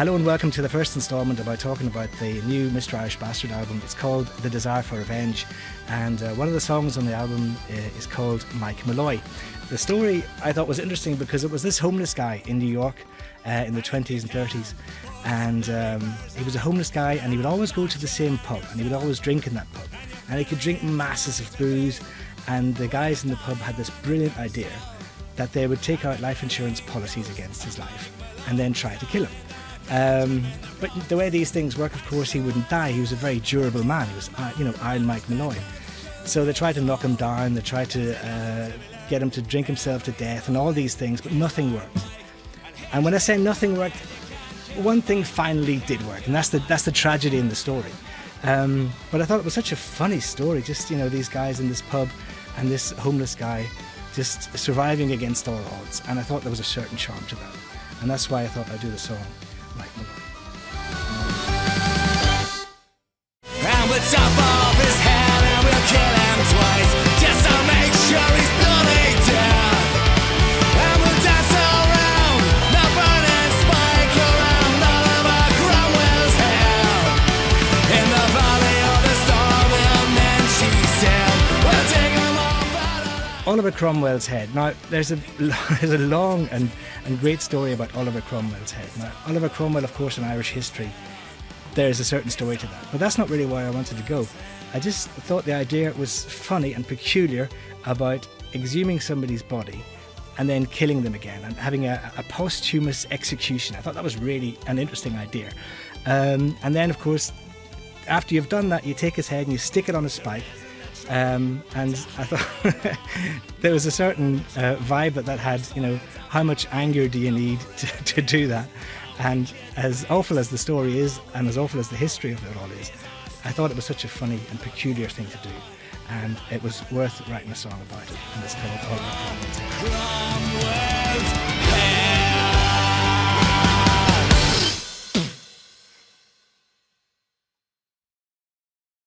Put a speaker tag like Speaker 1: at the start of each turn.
Speaker 1: Hello and welcome to the first instalment about talking about the new Mr. Irish Bastard album. It's called The Desire for Revenge, and one of the songs on the album is called Mike Malloy. The story I thought was interesting because it was this homeless guy in New York in the 20s and 30s, and he was a homeless guy, and he would always go to the same pub, and he would always drink in that pub, and he could drink masses of booze, and the guys in the pub had this brilliant idea that they would take out life insurance policies against his life and then try to kill him. But the way these things work, of course, he wouldn't die. He was a very durable man. He was, Iron Mike Malloy. So they tried to knock him down. They tried to get him to drink himself to death and all these things, but nothing worked. And when I say nothing worked, one thing finally did work, and that's the tragedy in the story. But I thought it was such a funny story. Just these guys in this pub and this homeless guy just surviving against all odds. And I thought there was a certain charm to that, and that's why I thought I'd do the song.
Speaker 2: And we'll chop off his head and we'll kill him twice, just to make sure he's bloody dead. And we'll dance around the burning spike around Oliver Cromwell's hair. In the valley of the storm and then she said, we'll take him off.
Speaker 1: Oliver Cromwell's head. Now there's a long and great story about Oliver Cromwell's head. Now Oliver Cromwell, of course, in Irish history, there's a certain story to that, but that's not really where I wanted to go. I just thought the idea was funny and peculiar about exhuming somebody's body and then killing them again and having a posthumous execution. I thought that was really an interesting idea. And then, of course, after you've done that, you take his head and you stick it on a spike. And I thought there was a certain vibe that had, how much anger do you need to do that? And as awful as the story is, and as awful as the history of it all is, I thought it was such a funny and peculiar thing to do, and it was worth writing a song about it, and it's called Oliver Cromwell's Head.